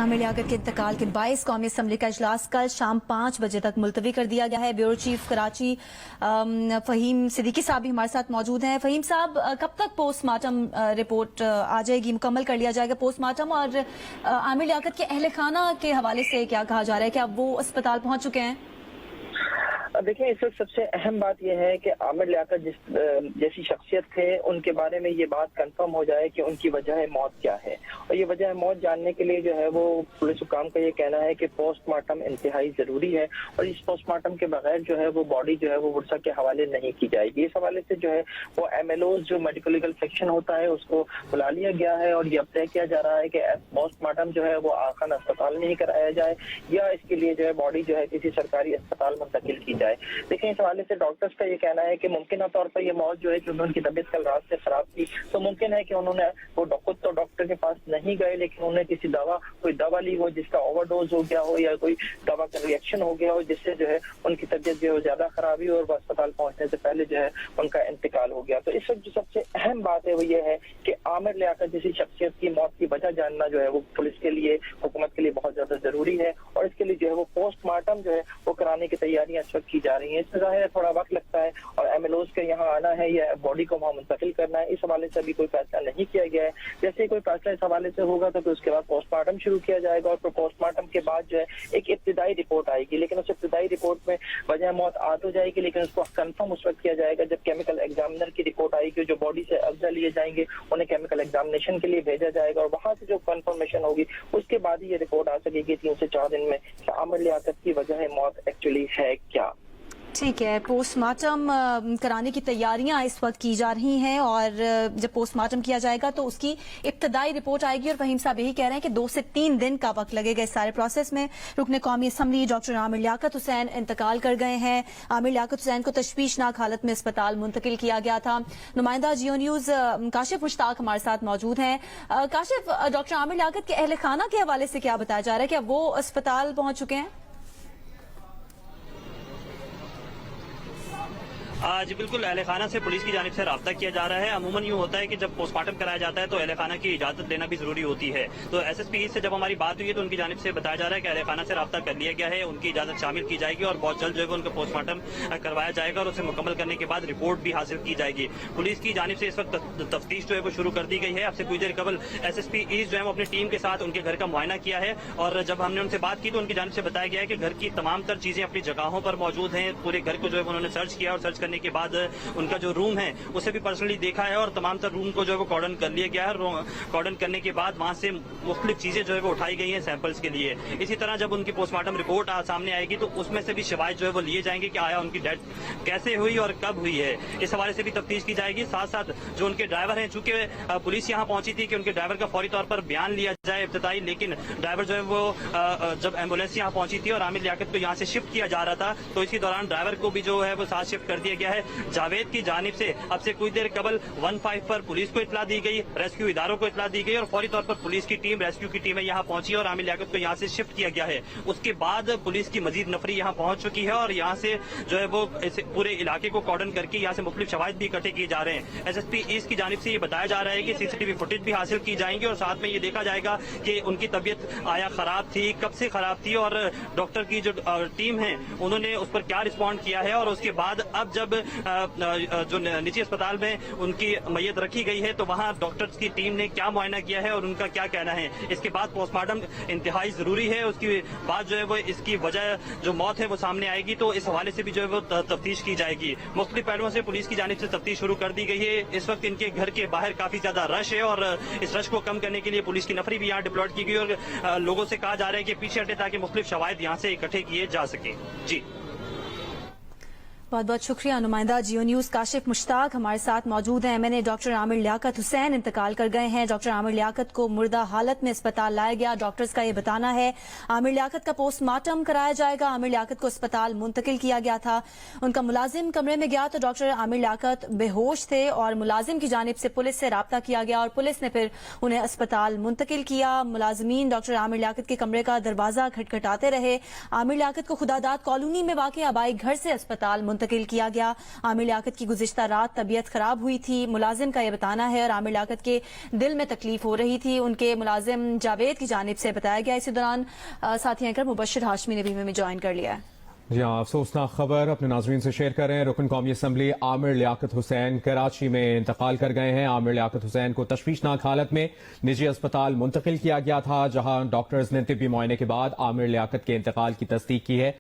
आमिर लियाकत के इंतकाल के बायस कौमी असम्बली का इजलास कल शाम 5 बजे तक मुलतवी कर दिया गया है। ब्यूरो चीफ कराची फहीम सिद्दीकी साहब भी हमारे साथ मौजूद हैं। फहीम साहब, कब तक पोस्टमार्टम रिपोर्ट आ जाएगी, मुकम्मल कर लिया जाएगा पोस्टमार्टम? और आमिर लियाकत के अहल खाना के हवाले से क्या कहा जा रहा है, क्या वो अस्पताल पहुंच चुके हैं? देखिए, इस वक्त सबसे अहम बात यह है कि आमिर लियाकत जैसी शख्सियत थे, उनके बारे में ये बात कंफर्म हो जाए कि उनकी वजह मौत क्या है। और ये वजह मौत जानने के लिए जो है वो पुलिस हुकाम का ये कहना है कि पोस्टमार्टम इंतहाई जरूरी है और इस पोस्टमार्टम के बगैर जो है वो बॉडी जो है वो वर्षा के हवाले नहीं की जाएगी। इस हवाले से जो है वो MLOs जो मेडिकल लीगल सेक्शन होता है उसको बुला लिया गया है और ये अब तय किया जा रहा है कि पोस्टमार्टम जो है वो आखान अस्पताल में ही कराया जाए या इसके लिए जो है बॉडी जो है किसी सरकारी अस्पताल मुंतकिल की जाए। देखिए, इस हवाले से डॉक्टर्स का ये कहना है कि मुमकिन तौर पर ये मौत जो है, क्योंकि उनकी तबीयत कल रात से खराब थी, तो मुमकिन है कि उन्होंने वो खुद तो डॉक्टर के पास नहीं गए, लेकिन उन्होंने किसी कोई दवा ली हो जिसका ओवरडोज हो गया हो या कोई दवा का रिएक्शन हो गया हो जिससे जो है उनकी तबीयत जो है ज्यादा खराब हुई और वो अस्पताल पहुंचने से पहले जो है उनका इंतकाल हो गया। तो इस वक्त जो सबसे अहम बात है वो ये है कि आमिर लियाकत जैसी शख्सियत की मौत की वजह जानना जो है वो पुलिस के लिए, हुकूमत के लिए बहुत ज्यादा जरूरी है और इसके लिए जो है वो पोस्टमार्टम जो है वो कराने की तैयारियां इस वक्त की जा रही है। इसमें जाहिर है थोड़ा वक्त लगता है और MLOs के यहाँ आना है या बॉडी को वहाँ मुंतकिल करना है, इस हवाले से अभी कोई फैसला नहीं किया गया है। जैसे ही कोई फैसला इस हवाले से होगा तो फिर उसके बाद पोस्टमार्टम शुरू किया जाएगा और फिर पोस्टमार्टम के बाद जो है एक इब्तिदाई रिपोर्ट आएगी, लेकिन उस इब्तिदाई रिपोर्ट में वजह मौत आ तो जाएगी, लेकिन उसको कंफर्म उस वक्त किया जाएगा जब केमिकल एग्जामिनर की रिपोर्ट आएगी। जो बॉडी से अज्जा लिए जाएंगे उन्हें केमिकल एग्जामिनेशन के लिए भेजा जाएगा और वहां से जो कंफर्मेशन होगी उसके बाद ही ये रिपोर्ट आ सकेगी 3 से 4 दिन में कि आमिर लियाकत की वजह मौत एक्चुअली है क्या। ठीक है, पोस्टमार्टम कराने की तैयारियां इस वक्त की जा रही हैं और जब पोस्टमार्टम किया जाएगा तो उसकी इब्तदाई रिपोर्ट आएगी। और फहीम साहब यही कह रहे हैं कि 2 से 3 दिन का वक्त लगेगा इस सारे प्रोसेस में। रुकने कौमी असम्बली डॉक्टर आमिर लियाकत हुसैन इंतकाल कर गए हैं। आमिर लियाकत हुसैन को तशवीशनाक हालत में अस्पताल मुंतकिल किया गया था। नुमाइंदा जियो न्यूज काशिफ मुश्ताक हमारे साथ मौजूद हैं। काशिफ, डॉक्टर आमिर लियाकत के अहल खाना के हवाले से क्या बताया जा रहा है, क्या वो अस्पताल पहुंच चुके हैं? जी बिल्कुल, अहले खाना से पुलिस की जानिब से रब्ता किया जा रहा है। अमूमन यूँ होता है कि जब पोस्टमार्टम कराया जाता है तो अहले खाना की इजाजत लेना भी जरूरी होती है। तो SSP से जब हमारी बात हुई है तो उनकी जानिब से बताया जा रहा है कि अहले खाना से रब्ता कर लिया गया है, उनकी इजाजत शामिल की जाएगी और बहुत जल्द जो है उनका पोस्टमार्टम करवाया जाएगा और उसे मुकम्मल करने के बाद रिपोर्ट भी हासिल की जाएगी। पुलिस की जानिब से इस वक्त तफ्तीश जो है वो शुरू कर दी गई है। अब से कुछ देर कबल SSP ईस्ट जो है वो अपनी टीम के साथ उनके घर का मुआयना किया है और जब हमने उनसे बात की तो उनकी जानिब से बताया गया है कि घर की तमाम तर चीजें अपनी जगहों पर मौजूद हैं। पूरे घर को जो है उन्होंने सर्च किया और सर्च करने के बाद उनका जो रूम है उसे भी पर्सनली देखा है और तमाम तर रूम को जो है वो कॉर्डन कर लिया गया है। कॉर्डन करने के बाद वहां से मुख्तलिफ चीजें जो है वो उठाई गई हैं सैंपल्स के लिए। इसी तरह जब उनकी पोस्टमार्टम रिपोर्ट सामने आएगी तो उसमें से भी शवाहिद जो है वो लिए जाएंगे कि आया उनकी डेथ कैसे हुई और कब हुई है, इस हवाले से भी तफ्तीश की जाएगी। साथ साथ जो उनके ड्राइवर हैं, चूंकि पुलिस यहाँ पहुंची थी कि उनके ड्राइवर का फौरी तौर पर बयान लिया जाए इब्तिदाई, लेकिन ड्राइवर जो है वो जब एम्बुलेंस यहाँ पहुंची थी और आमिर लियाकत को यहाँ से शिफ्ट किया जा रहा था तो इसी दौरान ड्राइवर को भी जो है वो साथ शिफ्ट कर दिया गया है। जावेद की जानिब से अब से कुछ देर कबल 15 पर पुलिस को इतला दी गई, रेस्क्यू इदारों को इतला दी गई और फौरी तौर पर पुलिस की टीम, रेस्क्यू की टीम यहाँ पहुंची और आमिर लियाकत को यहाँ से शिफ्ट किया गया है। उसके बाद पुलिस की मजीद नफरी यहाँ पहुंच चुकी है और यहाँ से जो है वो पूरे इलाके को कॉर्डन करके यहाँ से मुख्तलिफ शवाहिद भी इकट्ठे किए जा रहे हैं। SSP ईस्ट की जानिब से ये बताया जा रहा है कि CCTV फुटेज भी हासिल की जाएंगी और साथ में ये देखा जाएगा कि उनकी तबीयत आया खराब थी, कब से खराब थी और डॉक्टर की जो टीम है उन्होंने उस पर क्या रिस्पॉन्ड किया है और उसके बाद अब जब जो निजी अस्पताल में उनकी मैयत रखी गई है तो वहां डॉक्टर्स की टीम ने क्या मुआयना किया है और उनका क्या कहना है। इसके बाद पोस्टमार्टम इंतहाई जरूरी है। उसकी बाद जो है वो इसकी वजह जो मौत है वो सामने आएगी तो इस हवाले से भी जो है वो तफ्तीश की जाएगी। मुख्तलिफ पहलुओं से पुलिस की जानिब से तफ्तीश शुरू कर दी गई है। इस वक्त इनके घर के बाहर काफी ज्यादा रश है और इस रश को कम करने के लिए पुलिस की नफरी भी यहाँ डिप्लॉयड की गई और लोगों से कहा जा रहा है कि पीछे हटे ताकि मुख्तलिफ शवाहिद यहाँ से इकट्ठे किए जा सके। जी बहुत बहुत शुक्रिया। नुमाइंदा जियो न्यूज काशिफ मुश्ताक हमारे साथ मौजूद हैं। मैंने डॉक्टर आमिर लियाकत हुसैन इंतकाल कर गए हैं। डॉक्टर आमिर लियाकत को मुर्दा हालत में अस्पताल लाया गया। डॉक्टर्स का ये बताना है आमिर लियाकत का पोस्टमार्टम कराया जाएगा। आमिर लियाकत को अस्पताल मुंतकिल किया गया था। उनका मुलाजिम कमरे में गया तो डॉक्टर आमिर लियाकत बेहोश थे और मुलाजिम की जानिब से पुलिस से राब्ता किया गया और पुलिस ने फिर उन्हें अस्पताल मुंतकिल किया। मुलाजमीन डॉक्टर आमिर लियाकत के कमरे का दरवाजा खटखटाते रहे। आमिर लियाकत को खुदादाद कॉलोनी में वाक़ आबाई घर से अस्पताल منتقل کیا گیا. عامر لیاقت کی گزشتہ رات طبیعت خراب ہوئی تھی, ملازم کا یہ بتانا ہے, اور عامر لیاقت کے دل میں تکلیف ہو رہی تھی. ان کے ملازم جاوید کی جانب سے بتایا گیا. اسی دوران ساتھی اینکر مبشر ہاشمی نے بھی ہمیں جوائن کر لیا ہے. جی ہاں, افسوسناک خبر اپنے ناظرین سے شیئر کر رہے ہیں. رکن قومی اسمبلی عامر لیاقت حسین کراچی میں انتقال کر گئے ہیں. عامر لیاقت حسین کو تشویشناک حالت میں نجی اسپتال منتقل کیا گیا تھا, جہاں ڈاکٹرز نے طبی معائنے کے بعد عامر لیاقت کے انتقال کی تصدیق کی ہے.